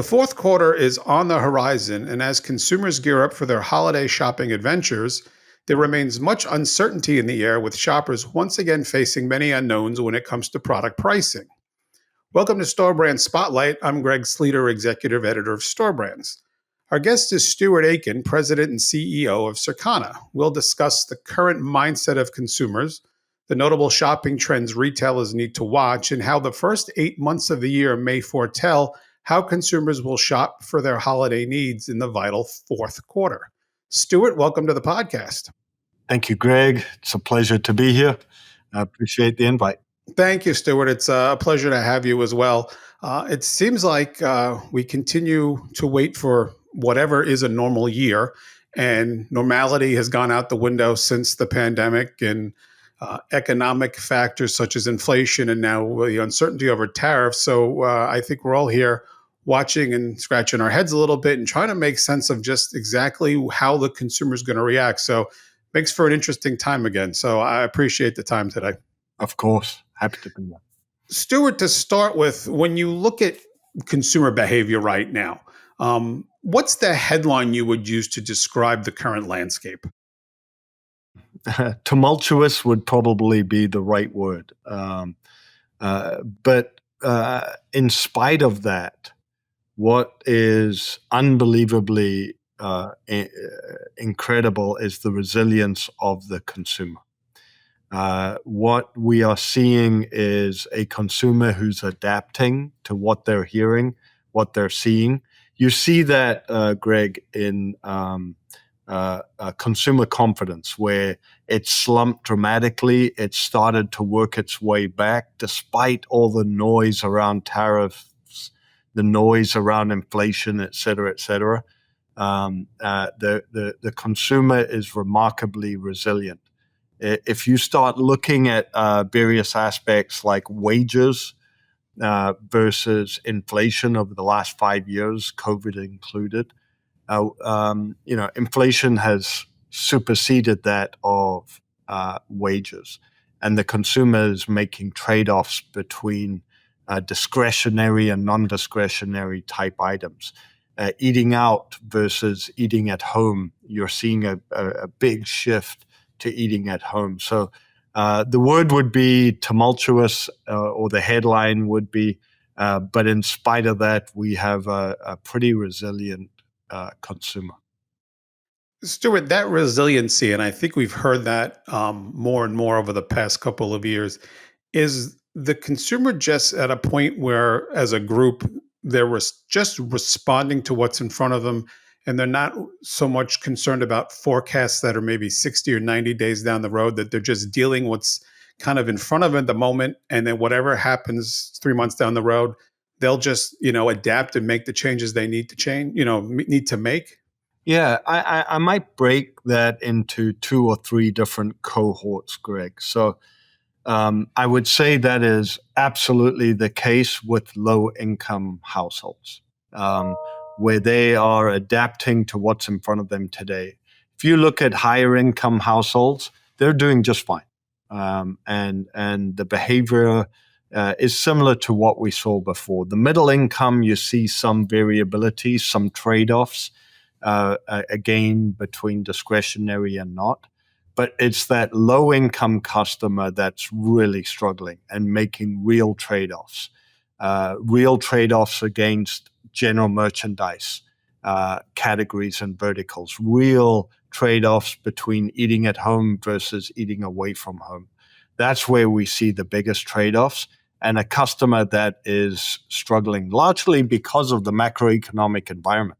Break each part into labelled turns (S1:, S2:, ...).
S1: The fourth quarter is on the horizon, and as consumers gear up for their holiday shopping adventures, there remains much uncertainty in the air, with shoppers once again facing many unknowns when it comes to product pricing. Welcome to Store Brand Spotlight. I'm Greg Sleater, Executive Editor of Store Brands. Our guest is Stuart Aitken, President and CEO of Circana. We'll discuss the current mindset of consumers, the notable shopping trends retailers need to watch, and how the first 8 months of the year may foretell how consumers will shop for their holiday needs in the vital fourth quarter. Stuart, welcome to the podcast.
S2: Thank you, Greg. It's a pleasure to be here. I appreciate the invite.
S1: Thank you, Stuart. It's a pleasure to have you as well. It seems like we continue to wait for whatever is a normal year, and normality has gone out the window since the pandemic, and economic factors such as inflation and now the uncertainty over tariffs. So I think we're all here watching and scratching our heads a little bit and trying to make sense of just exactly how the consumer is going to react. So makes for an interesting time again. So I appreciate the time today.
S2: Of course. Happy to be here.
S1: Stuart, to start with, when you look at consumer behavior right now, what's the headline you would use to describe the current landscape?
S2: Tumultuous would probably be the right word. But in spite of that, what is unbelievably incredible is the resilience of the consumer. What we are seeing is a consumer who's adapting to what they're hearing, what they're seeing. You see that, Greg, in consumer confidence, where it slumped dramatically. It started to work its way back despite all the noise around tariffs, the noise around inflation, et cetera, et cetera. The consumer is remarkably resilient. If you start looking at various aspects like wages versus inflation over the last 5 years, COVID included, inflation has superseded that of wages, and the consumer is making trade-offs between discretionary and non-discretionary type items. Eating out versus eating at home, you're seeing a big shift to eating at home. So the word would be tumultuous, or the headline would be, but in spite of that, we have a pretty resilient consumer.
S1: Stuart, that resiliency, and I think we've heard that more and more over the past couple of years, is the consumer just at a point where, as a group, they're just responding to what's in front of them, and they're not so much concerned about forecasts that are maybe 60 or 90 days down the road, that they're just dealing what's kind of in front of them at the moment, and then whatever happens 3 months down the road, they'll just, adapt and make the changes they need to make.
S2: Yeah, I might break that into 2 or 3 different cohorts, Greg. So I would say that is absolutely the case with low-income households, where they are adapting to what's in front of them today. If you look at higher-income households, they're doing just fine, and the behavior is similar to what we saw before. The middle income, you see some variability, some trade-offs, again, between discretionary and not. But it's that low-income customer that's really struggling and making real trade-offs against general merchandise categories and verticals, real trade-offs between eating at home versus eating away from home. That's where we see the biggest trade-offs, and a customer that is struggling largely because of the macroeconomic environment.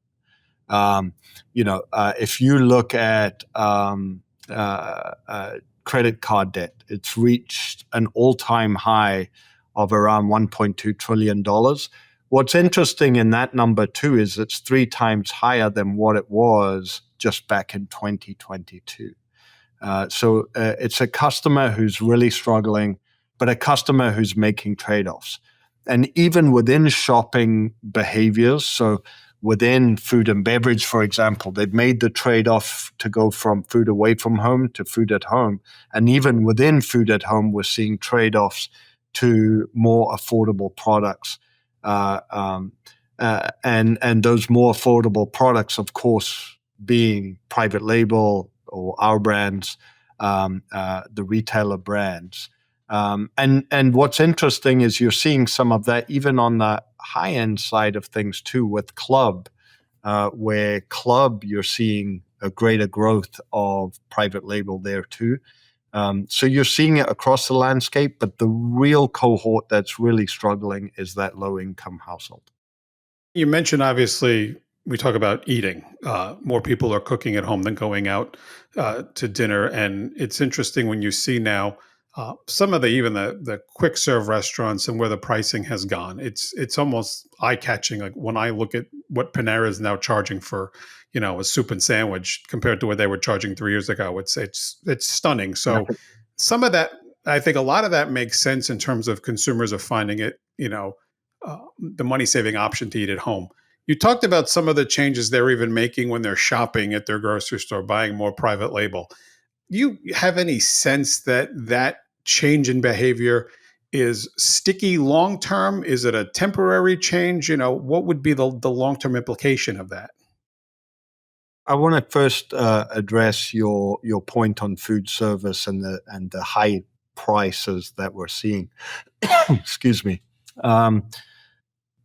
S2: If you look at credit card debt, it's reached an all-time high of around $1.2 trillion. What's interesting in that number, too, is it's 3 times higher than what it was just back in 2022. So it's a customer who's really struggling, but a customer who's making trade-offs. And even within shopping behaviors, so within food and beverage, for example, they've made the trade-off to go from food away from home to food at home. And even within food at home, we're seeing trade-offs to more affordable products. and those more affordable products, of course, being private label or our brands, the retailer brands. And what's interesting is you're seeing some of that even on the high end side of things too, with Club, where Club you're seeing a greater growth of private label there too. So you're seeing it across the landscape, but the real cohort that's really struggling is that low income household.
S1: You mentioned obviously we talk about eating. More people are cooking at home than going out to dinner, and it's interesting when you see now some of the even the quick serve restaurants and where the pricing has gone. It's almost eye catching. Like when I look at what Panera is now charging for, a soup and sandwich compared to what they were charging 3 years ago. It's stunning. So some of that, I think a lot of that makes sense in terms of consumers are finding it, the money saving option to eat at home. You talked about some of the changes they're even making when they're shopping at their grocery store, buying more private label. Do you have any sense that that change in behavior is sticky long term? Is it a temporary change? What would be the long term implication of that?
S2: I want to first address your point on food service and the high prices that we're seeing. Excuse me. Um,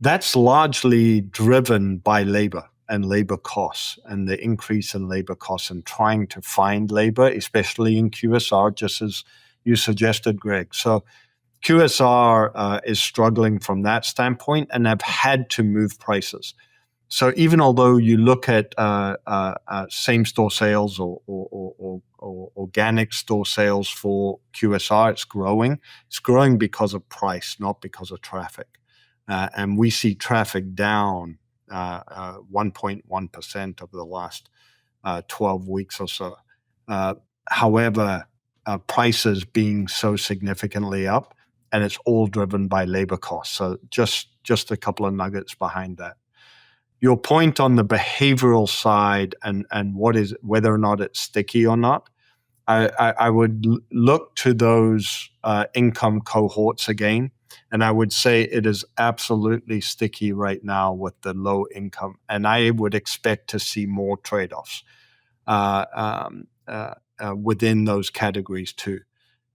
S2: that's largely driven by labor and labor costs and the increase in labor costs and trying to find labor, especially in QSR, just as you suggested, Greg. So QSR is struggling from that standpoint and have had to move prices. So even although you look at same store sales or organic store sales for QSR, it's growing. It's growing because of price, not because of traffic. And we see traffic down 1.1% over the last 12 weeks or so. However, prices being so significantly up, and it's all driven by labor costs. So just a couple of nuggets behind that. Your point on the behavioral side and what is whether or not it's sticky or not, I would look to those income cohorts again, and I would say it is absolutely sticky right now with the low income, and I would expect to see more trade offs within those categories too.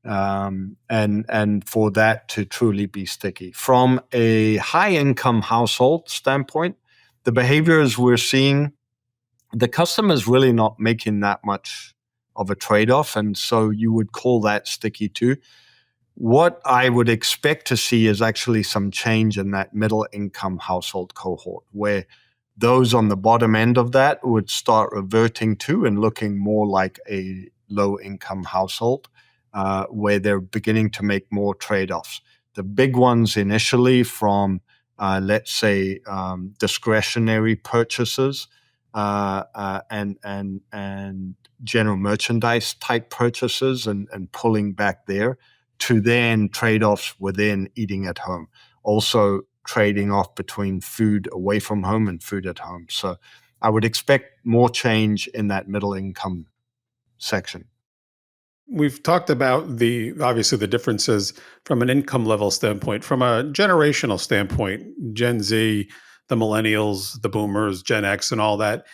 S2: And for that to truly be sticky. From a high income household standpoint, the behaviors we're seeing, the customer is really not making that much of a trade off. And so you would call that sticky too. What I would expect to see is actually some change in that middle income household cohort, where those on the bottom end of that would start reverting to and looking more like a low income household, where they're beginning to make more trade offs. The big ones initially from, let's say, discretionary purchases and general merchandise type purchases and pulling back there to then trade offs within eating at home. Also, trading off between food away from home and food at home. So I would expect more change in that middle income section.
S1: We've talked about the obviously the differences from an income level standpoint, from a generational standpoint, Gen Z, the millennials, the boomers, Gen X, and all that.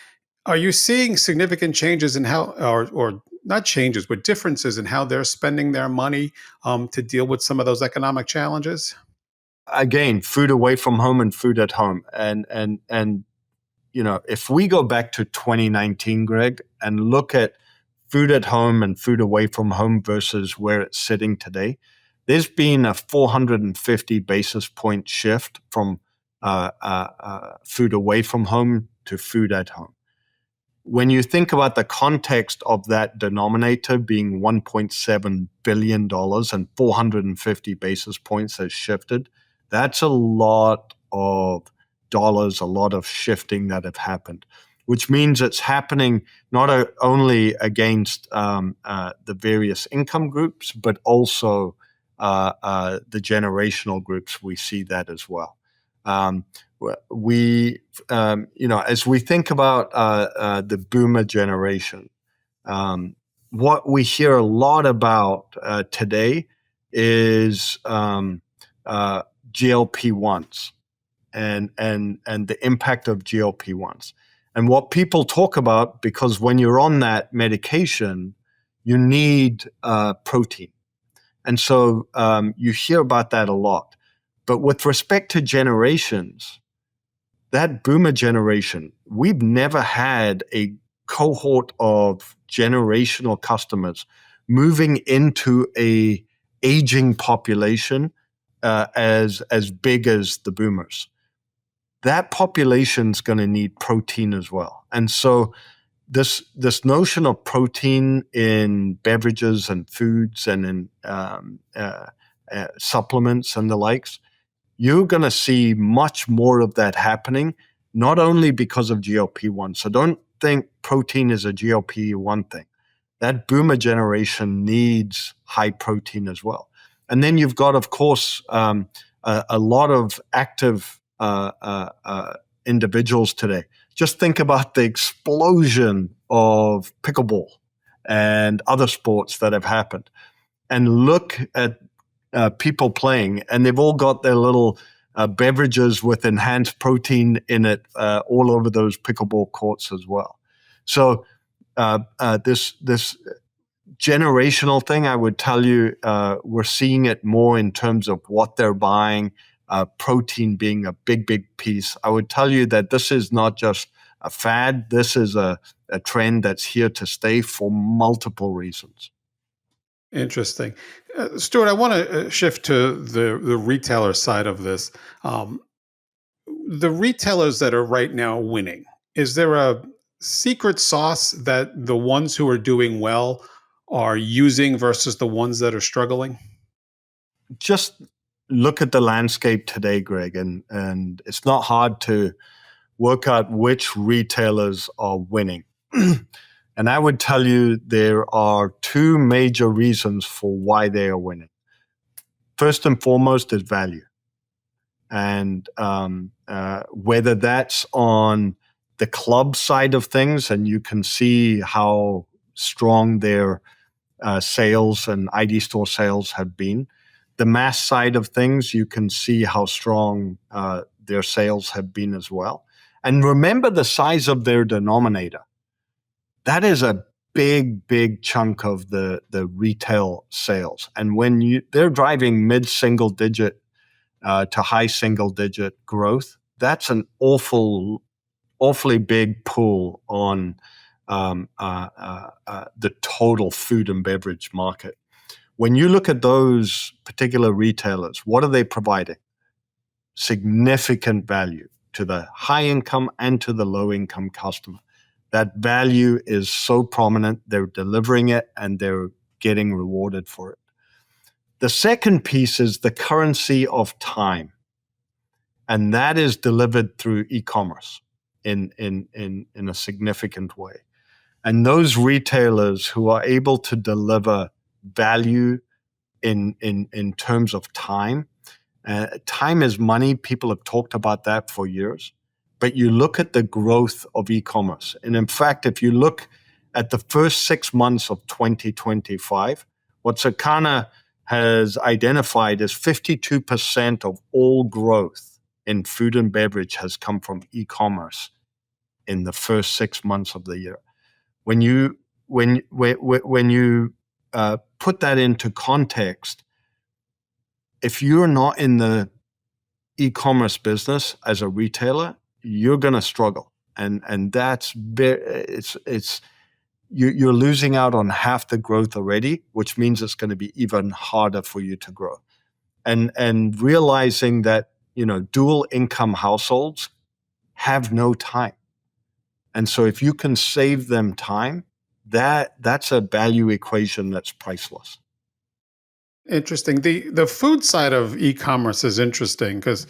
S1: Are you seeing significant changes in how, or not changes, but differences in how they're spending their money to deal with some of those economic challenges?
S2: Again, food away from home and food at home. And if we go back to 2019, Greg, and look at food at home and food away from home versus where it's sitting today, there's been a 450 basis point shift from food away from home to food at home. When you think about the context of that denominator being $1.7 billion and 450 basis points has shifted, that's a lot of dollars, a lot of shifting that have happened, which means it's happening not only against the various income groups, but also the generational groups. We see that as well. Um, as we think about the boomer generation, what we hear a lot about today is GLP-1s. and the impact of GLP-1s. And what people talk about, because when you're on that medication, you need protein. And so you hear about that a lot. But with respect to generations, that boomer generation, we've never had a cohort of generational customers moving into a aging population as big as the boomers. That population's going to need protein as well. And so this notion of protein in beverages and foods and in supplements and the likes, you're going to see much more of that happening, not only because of GLP-1. So don't think protein is a GLP-1 thing. That boomer generation needs high protein as well. And then you've got, of course, a lot of active individuals today. Just think about the explosion of pickleball and other sports that have happened. And look at people playing, and they've all got their little beverages with enhanced protein in it all over those pickleball courts as well. So this generational thing, I would tell you, we're seeing it more in terms of what they're buying, protein being a big piece. I would tell you that this is not just a fad. This is a trend that's here to stay for multiple reasons.
S1: Interesting. Stuart, I want to shift to the retailer side of this. Um, the retailers that are right now winning, is there a secret sauce that the ones who are doing well are using versus the ones that are struggling?
S2: Just look at the landscape today, Greg, and it's not hard to work out which retailers are winning. And I would tell you there are two major reasons for why they are winning. First and foremost is value. And whether that's on the club side of things, and you can see how strong their sales and ID store sales have been. The mass side of things, you can see how strong their sales have been as well. And remember the size of their denominator. That is a big chunk of the retail sales. And when they're driving mid-single digit to high single digit growth, that's an awfully big pull on the total food and beverage market. When you look at those particular retailers, what are they providing? Significant value to the high income and to the low income customer. That value is so prominent, they're delivering it and they're getting rewarded for it. The second piece is the currency of time. And that is delivered through e-commerce in a significant way. And those retailers who are able to deliver value in terms of time, time is money. People have talked about that for years. But you look at the growth of e-commerce. And in fact, if you look at the first 6 months of 2025, what Circana has identified is 52% of all growth in food and beverage has come from e-commerce in the first 6 months of the year. When you put that into context, if you're not in the e-commerce business as a retailer, you're going to struggle, and that's you're losing out on half the growth already, which means it's going to be even harder for you to grow. And realizing that dual income households have no time. And so if you can save them time, that's a value equation that's priceless.
S1: Interesting. The food side of e-commerce is interesting because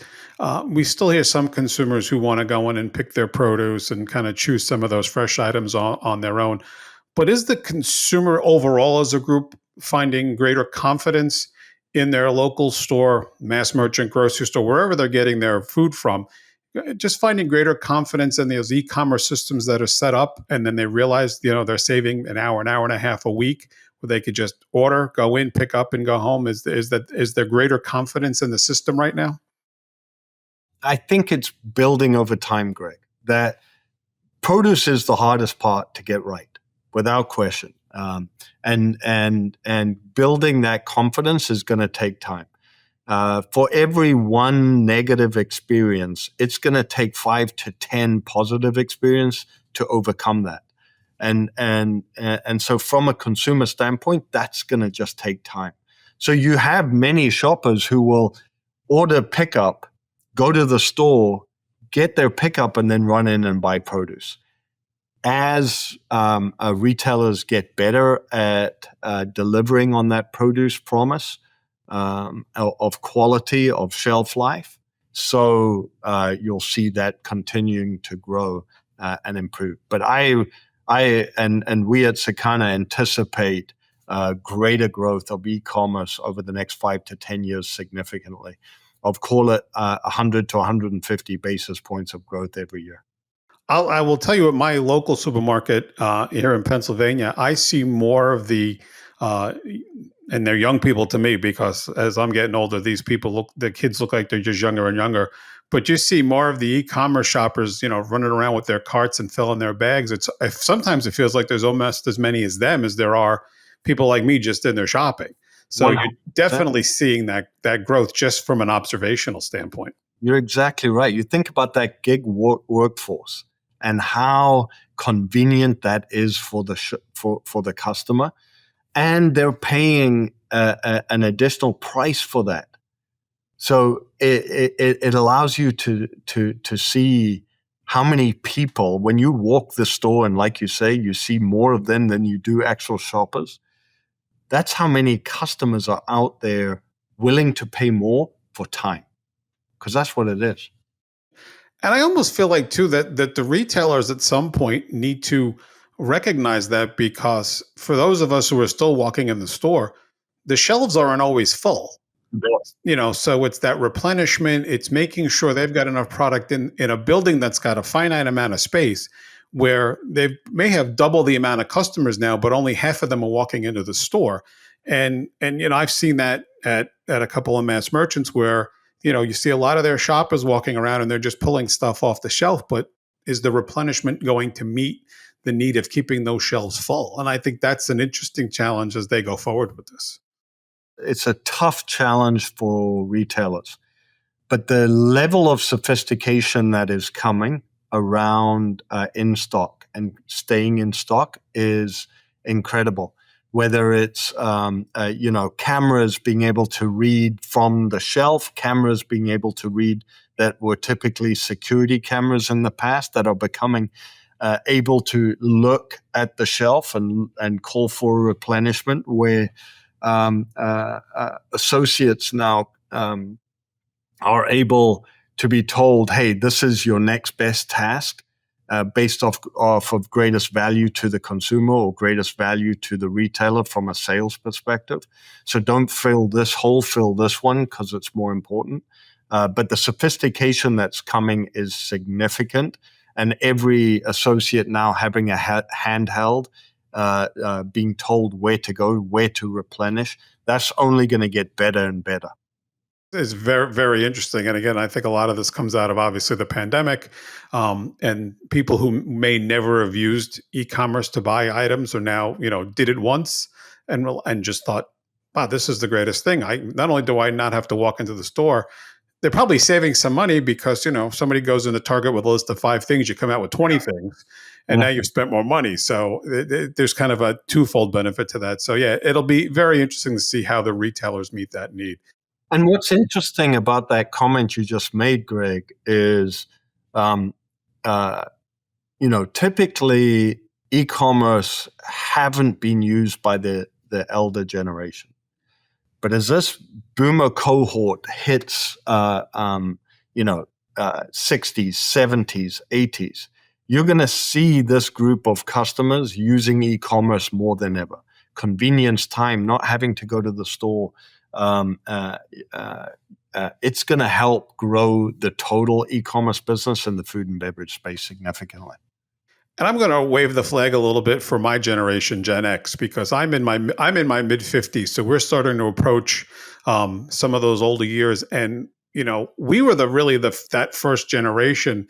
S1: we still hear some consumers who want to go in and pick their produce and kind of choose some of those fresh items on their own. But is the consumer overall as a group finding greater confidence in their local store, mass merchant, grocery store, wherever they're getting their food from? Just finding greater confidence in those e-commerce systems that are set up, and then they realize they're saving an hour and a half a week, where they could just order, go in, pick up, and go home. Is there greater confidence in the system right now?
S2: I think it's building over time, Greg. That produce is the hardest part to get right, without question. And building that confidence is going to take time. For every one negative experience, it's going to take 5 to 10 positive experience to overcome that. And so from a consumer standpoint, that's going to just take time. So you have many shoppers who will order pickup, go to the store, get their pickup, and then run in and buy produce. As retailers get better at delivering on that produce promise of quality, of shelf life, so you'll see that continuing to grow and improve. But and we at Circana anticipate greater growth of e-commerce over the next 5 to 10 years significantly. Of call it 100 to 150 basis points of growth every year.
S1: I will tell you at my local supermarket here in Pennsylvania, I see more of uh, and they're young people to me because as I'm getting older, the kids look like they're just younger and younger. But you see more of the e-commerce shoppers, running around with their carts and filling their bags. Sometimes it feels like there's almost as many as them as there are people like me just in there shopping. So you're
S2: 100%.
S1: definitely seeing that growth just from an observational standpoint.
S2: You're exactly right. You think about that gig workforce and how convenient that is for the customer, and they're paying an additional price for that. So it allows you to see how many people, when you walk the store and like you say, you see more of them than you do actual shoppers. That's how many customers are out there willing to pay more for time, because that's what it is.
S1: And I almost feel like too that the retailers at some point need to recognize that because for those of us who are still walking in the store, the shelves aren't always full. So it's that replenishment, it's making sure they've got enough product in a building that's got a finite amount of space where they may have double the amount of customers now, but only half of them are walking into the store. And I've seen that at a couple of mass merchants where you see a lot of their shoppers walking around and they're just pulling stuff off the shelf, but is the replenishment going to meet the need of keeping those shelves full? And I think that's an interesting challenge as they go forward with this.
S2: It's a tough challenge for retailers, but the level of sophistication that is coming around in stock and staying in stock is incredible. Whether it's cameras being able to read from the shelf, cameras being able to read that were typically security cameras in the past that are becoming able to look at the shelf and call for replenishment, where associates now are able to be told, hey, this is your next best task based off of greatest value to the consumer or greatest value to the retailer from a sales perspective. So don't fill this hole, fill this one because it's more important. But the sophistication that's coming is significant. And every associate now having a handheld, being told where to go, where to replenish, that's only going to get better and better.
S1: Is very, very interesting. And again, I think a lot of this comes out of obviously the pandemic, and people who may never have used e-commerce to buy items or now, did it once and just thought, wow, this is the greatest thing. Not only do I not have to walk into the store, they're probably saving some money because, somebody goes into Target with a list of 5 things, you come out with 20 things, and now you've spent more money. So there's kind of a twofold benefit to that. So yeah, it'll be very interesting to see how the retailers meet that need.
S2: And what's interesting about that comment you just made, Greg, is, um, uh, typically e-commerce haven't been used by the elder generation. But as this boomer cohort hits, 60s, 70s, 80s, you're going to see this group of customers using e-commerce more than ever. Convenience, time, not having to go to the store. It's going to help grow the total e-commerce business in the food and beverage space significantly.
S1: And I'm going to wave the flag a little bit for my generation, Gen X, because I'm in my mid 50s, so we're starting to approach some of those older years, and we were that first generation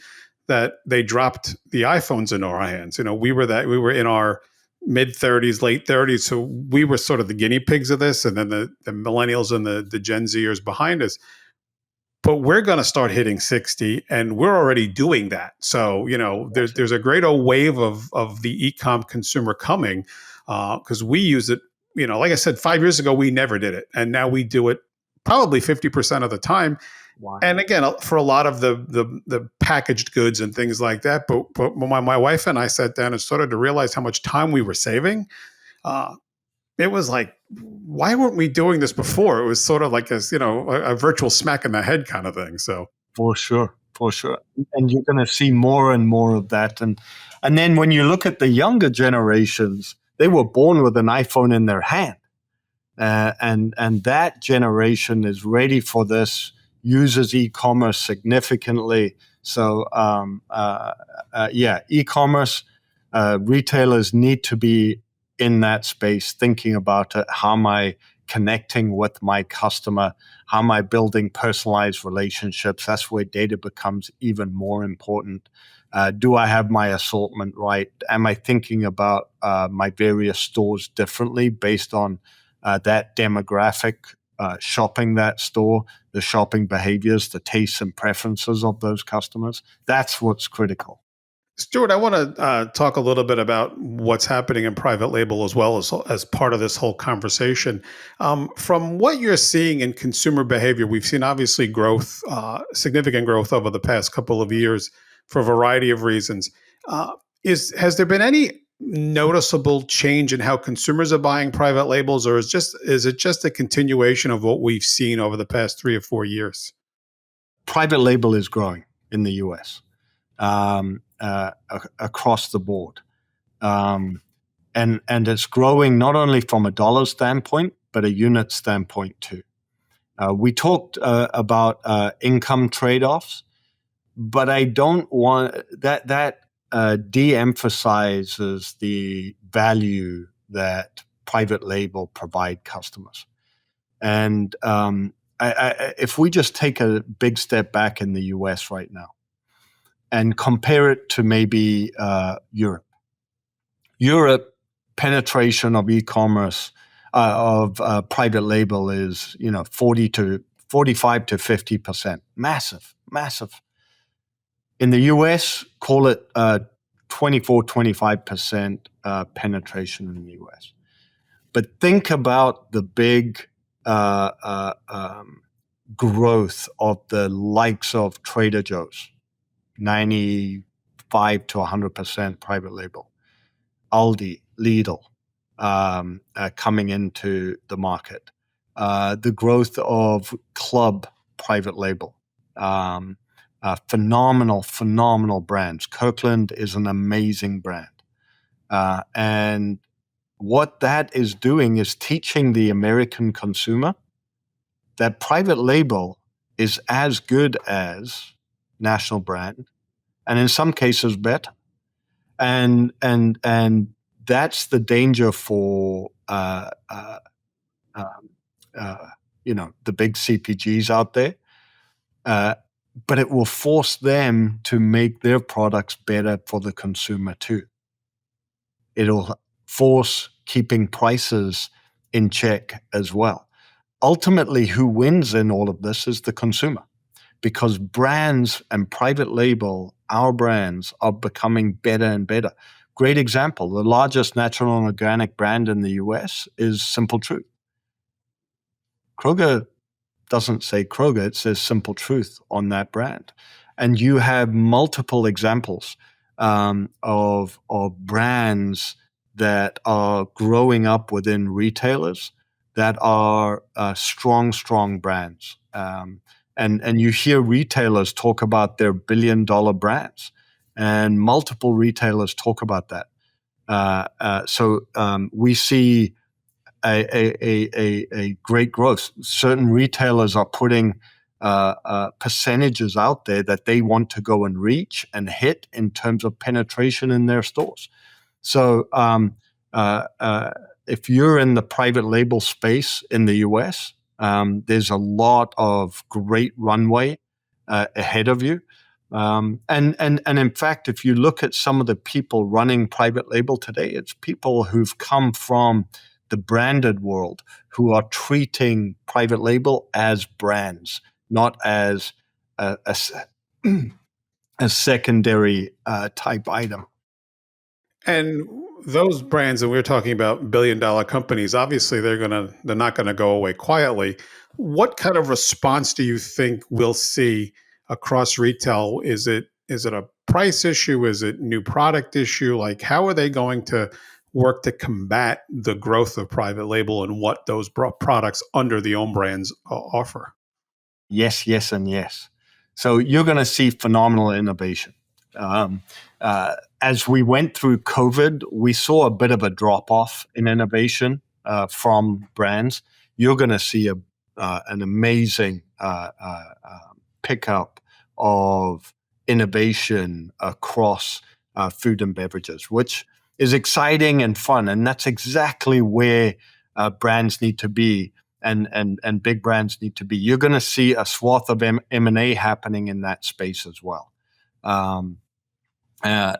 S1: that they dropped the iPhones into our hands. We were in our mid 30s, late 30s. So we were sort of the guinea pigs of this. And then the millennials and the Gen Zers behind us. But we're going to start hitting 60 and we're already doing that. So, there's a great old wave of the e-com consumer coming because we use it, like I said, 5 years ago, we never did it. And now we do it probably 50% of the time.
S2: Wow.
S1: And again, for a lot of the packaged goods and things like that. But when my wife and I sat down and started to realize how much time we were saving, uh, it was like, why weren't we doing this before? It was sort of like a virtual smack in the head kind of thing. So
S2: For sure, for sure. And you're going to see more and more of that. And then when you look at the younger generations, they were born with an iPhone in their hand. And that generation is ready for this, uses e-commerce significantly. So, e-commerce, retailers need to be in that space, thinking about it. How am I connecting with my customer? How am I building personalized relationships? That's where data becomes even more important. Do I have my assortment right? Am I thinking about my various stores differently based on that demographic, shopping that store, the shopping behaviors, the tastes and preferences of those customers? That's what's critical.
S1: Stuart, I want to talk a little bit about what's happening in private label as part of this whole conversation. From what you're seeing in consumer behavior, we've seen obviously growth, significant growth over the past couple of years for a variety of reasons. Uh, has there been any noticeable change in how consumers are buying private labels, or is it just a continuation of what we've seen over the past 3 or 4 years?
S2: Private label is growing in the US, across the board. Um, and it's growing not only from a dollar standpoint, but a unit standpoint too. We talked about income trade-offs, but I don't want that de-emphasizes the value that private label provide customers. And if we just take a big step back in the US right now and compare it to maybe Europe penetration of e-commerce of private label is 45 to 50%, massive. In the US, call it 25% penetration in the US. But think about the big uh, uh, um, growth of the likes of Trader Joe's, 95 to 100% private label, Aldi, Lidl, coming into the market, the growth of Club private label, phenomenal brands. Kirkland is an amazing brand. And what that is doing is teaching the American consumer that private label is as good as national brand, and in some cases better. And that's the danger for the big CPGs out there. But it will force them to make their products better for the consumer too. It'll force keeping prices in check as well. Ultimately, who wins in all of this is the consumer, because brands and private label, our brands, are becoming better and better. Great example, the largest natural and organic brand in the US is Simple Truth. Kroger doesn't say Kroger, it says Simple Truth on that brand. And you have multiple examples of brands that are growing up within retailers that are strong brands. And you hear retailers talk about their billion-dollar brands, and multiple retailers talk about that. So we see a great growth. Certain retailers are putting percentages out there that they want to go and reach and hit in terms of penetration in their stores. So if you're in the private label space in the US, There's a lot of great runway ahead of you. And in fact, if you look at some of the people running private label today, it's people who've come from the branded world who are treating private label as brands, not as a a secondary type item.
S1: And those brands that we're talking about, billion-dollar companies, obviously they're not gonna go away quietly. What kind of response do you think we'll see across retail? Is it a price issue? Is it new product issue? Like, how are they going to work to combat the growth of private label and what those products under the own brands offer?
S2: Yes, yes, and yes. So you're going to see phenomenal innovation. Um, as we went through COVID, we saw a bit of a drop off in innovation from brands. You're going to see an amazing pickup of innovation across food and beverages, which is exciting and fun. And that's exactly where brands need to be and big brands need to be. You're going to see a swath of M&A happening in that space as well. Um, and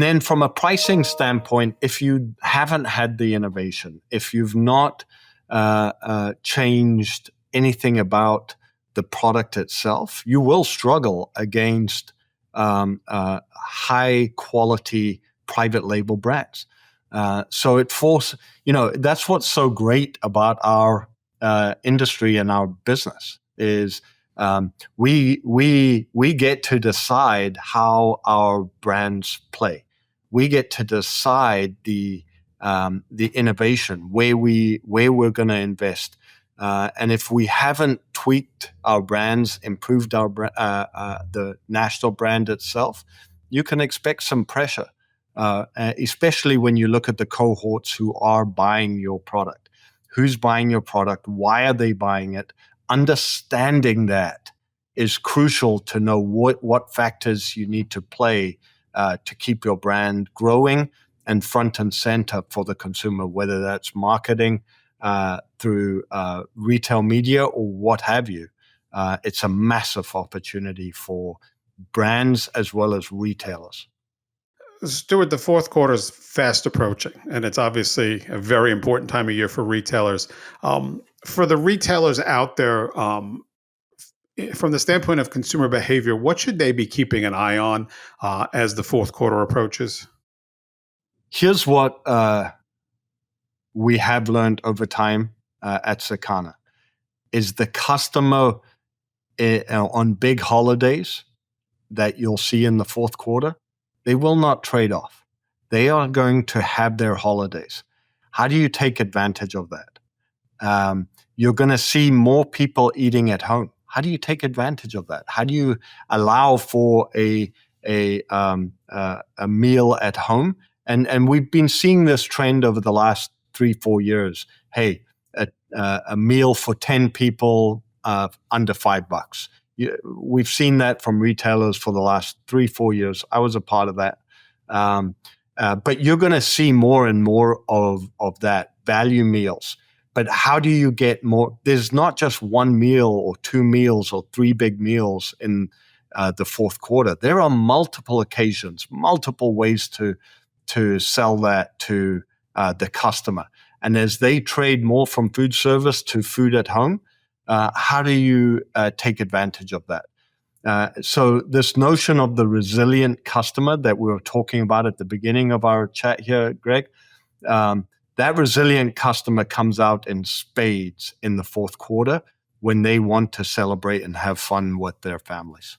S2: then from a pricing standpoint, if you haven't had the innovation, if you've not changed anything about the product itself, you will struggle against high quality private label brands. So it forces, that's what's so great about our industry and our business is we get to decide how our brands play. We get to decide the innovation, where we're going to invest. And if we haven't tweaked our brands, improved our the national brand itself, you can expect some pressure, especially when you look at the cohorts who are buying your product. Who's buying your product? Why are they buying it? Understanding that is crucial to know what factors you need to play to keep your brand growing and front and center for the consumer, whether that's marketing through retail media or what have you. It's a massive opportunity for brands as well as retailers.
S1: Stuart, the fourth quarter is fast approaching, and it's obviously a very important time of year for retailers. For the retailers out there, from the standpoint of consumer behavior, what should they be keeping an eye on as the fourth quarter approaches?
S2: Here's what we have learned over time at Circana is the customer on big holidays that you'll see in the fourth quarter, they will not trade off. They are going to have their holidays. How do you take advantage of that? You're going to see more people eating at home. How do you take advantage of that? How do you allow for a meal at home? And we've been seeing this trend over the last 3-4 years. Hey, a meal for 10 people under $5. We've seen that from retailers for the last 3-4 years. I was a part of that. But you're going to see more and more of that value meals. But how do you get more? There's not just one meal or two meals or three big meals in the fourth quarter. There are multiple occasions, multiple ways to sell that to the customer. And as they trade more from food service to food at home, how do you take advantage of that? So this notion of the resilient customer that we were talking about at the beginning of our chat here, Greg, that resilient customer comes out in spades in the fourth quarter when they want to celebrate and have fun with their families.